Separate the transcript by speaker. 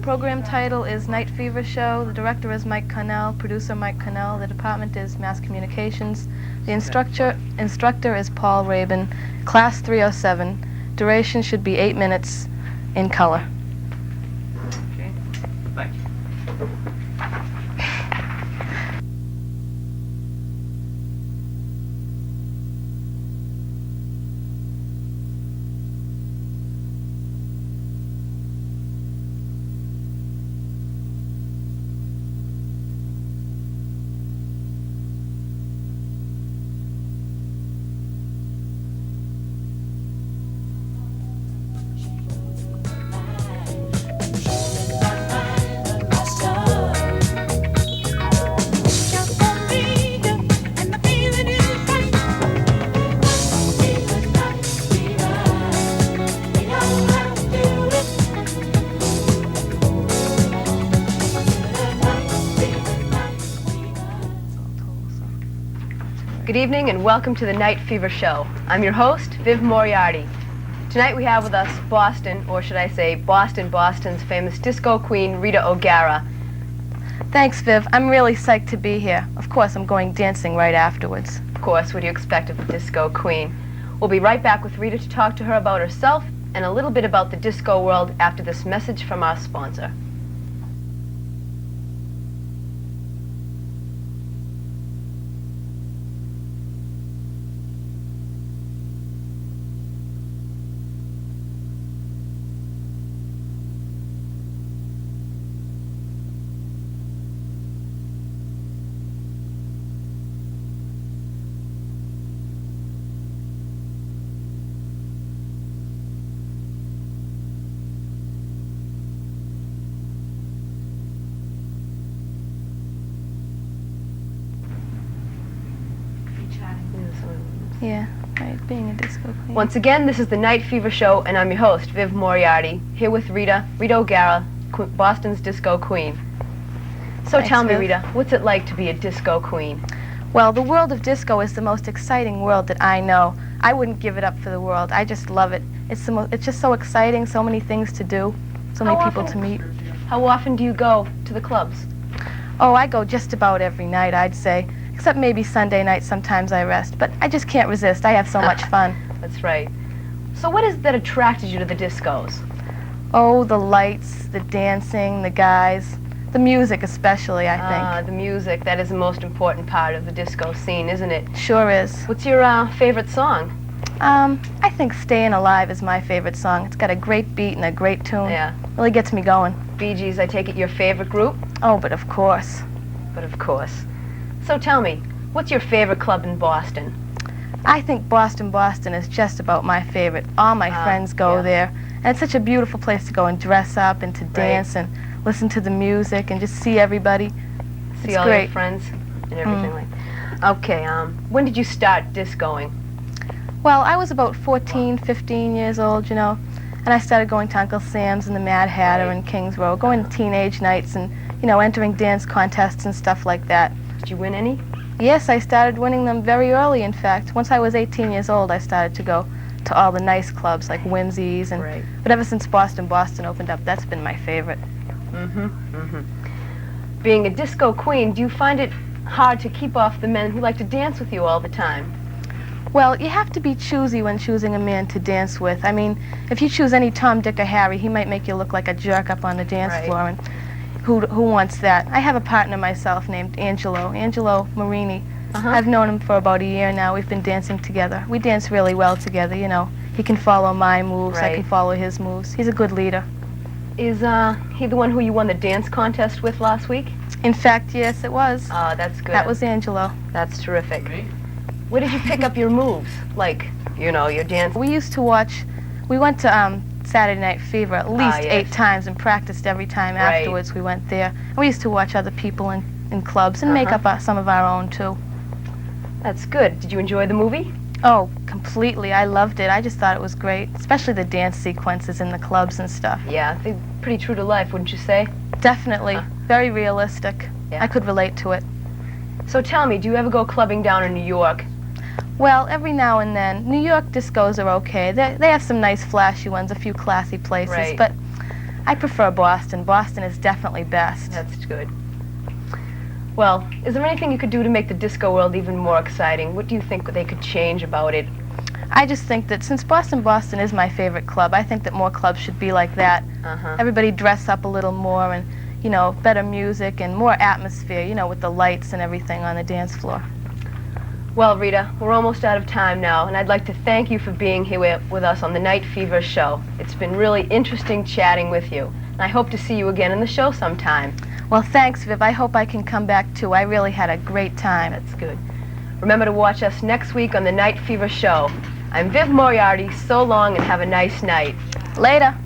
Speaker 1: Program title is Night Fever Show. The director is Mike Connell, producer Mike Connell. The department is Mass Communications. The instructor is Paul Rabin. Class 307. Duration should be 8 minutes in color.
Speaker 2: Okay, thank you.
Speaker 3: Good evening and welcome to the Night Fever Show. I'm your host, Viv Moriarty. Tonight we have with us Boston, or should I say Boston's famous disco queen, Rita O'Gara.
Speaker 1: Thanks, Viv. I'm really psyched to be here. Of course, I'm going dancing right afterwards.
Speaker 3: Of course, what do you expect of the disco queen? We'll be right back with Rita to talk to her about herself and a little bit about the disco world after this message from our sponsor.
Speaker 1: Yeah, right, being a disco queen.
Speaker 3: Once again, this is the Night Fever Show, and I'm your host, Viv Moriarty, here with Rita O'Gara, Boston's disco queen. So
Speaker 1: Thanks,
Speaker 3: tell me,
Speaker 1: Viv.
Speaker 3: Rita, what's it like to be a disco queen?
Speaker 1: Well, the world of disco is the most exciting world that I know. I wouldn't give it up for the world. I just love it. It's just so exciting, so many things to do, so many people to meet.
Speaker 3: How often do you go to the clubs?
Speaker 1: Oh, I go just about every night, I'd say. Except maybe Sunday night, sometimes I rest. But I just can't resist. I have so much fun.
Speaker 3: That's right. So what is it that attracted you to the discos?
Speaker 1: Oh, the lights, the dancing, the guys, the music especially, I think.
Speaker 3: The music. That is the most important part of the disco scene, isn't it?
Speaker 1: Sure is.
Speaker 3: What's your favorite song?
Speaker 1: I think Staying Alive is my favorite song. It's got a great beat and a great tune.
Speaker 3: Yeah.
Speaker 1: Really gets me going.
Speaker 3: Bee Gees, I take it your favorite group?
Speaker 1: Oh, but of course.
Speaker 3: But of course. So tell me, what's your favorite club in Boston?
Speaker 1: I think Boston is just about my favorite. All my friends go there. And it's such a beautiful place to go and dress up and to dance and listen to the music and just see everybody.
Speaker 3: See
Speaker 1: it's
Speaker 3: all
Speaker 1: great.
Speaker 3: your friends and everything like that. Okay, when did you start discoing?
Speaker 1: Well, I was about 14, 15 years old, you know, and I started going to Uncle Sam's and the Mad Hatter and Kings Row, going to teenage nights and, you know, entering dance contests and stuff like that.
Speaker 3: Did you win any?
Speaker 1: Yes, I started winning them very early, in fact. Once I was 18 years old, I started to go to all the nice clubs like Whimsy's, and but ever since Boston opened up, that's been my favorite.
Speaker 3: Being a disco queen, do you find it hard to keep off the men who like to dance with you all the time?
Speaker 1: Well, you have to be choosy when choosing a man to dance with. I mean, if you choose any Tom, Dick, or Harry, he might make you look like a jerk up on the dance floor, and who wants that? I have a partner myself named Angelo Marini. I've known him for about a year now. We've been dancing together. We dance really well together, you know. He can follow my moves, I can follow his moves. He's a good leader.
Speaker 3: Is he the one who you won the dance contest with last week?
Speaker 1: In fact, yes, it was.
Speaker 3: Oh, that's good.
Speaker 1: That was Angelo.
Speaker 3: That's terrific. Where did you pick up your moves? Like, you know, your dance?
Speaker 1: We used to watch, we went to Saturday Night Fever at least 8 times and practiced every time afterwards we went there. And we used to watch other people in clubs and make up some of our own too.
Speaker 3: That's good. Did you enjoy the movie?
Speaker 1: Oh, completely. I loved it. I just thought it was great, especially the dance sequences in the clubs and stuff.
Speaker 3: Yeah, they're pretty true to life, wouldn't you say?
Speaker 1: Definitely. Very realistic. I could relate to it.
Speaker 3: So tell me, do you ever go clubbing down in New York?
Speaker 1: Well, every now and then. New York discos are okay. They have some nice flashy ones, a few classy places. But I prefer Boston. Boston is definitely best.
Speaker 3: That's good. Well, is there anything you could do to make the disco world even more exciting? What do you think they could change about it?
Speaker 1: I just think that since Boston is my favorite club, I think that more clubs should be like that. Everybody dress up a little more and, you know, better music and more atmosphere, you know, with the lights and everything on the dance floor.
Speaker 3: Well, Rita, we're almost out of time now, and I'd like to thank you for being here with us on the Night Fever show. It's been really interesting chatting with you, and I hope to see you again in the show sometime.
Speaker 1: Well, thanks, Viv. I hope I can come back, too. I really had a great time.
Speaker 3: That's good. Remember to watch us next week on the Night Fever show. I'm Viv Moriarty. So long and have a nice night.
Speaker 1: Later.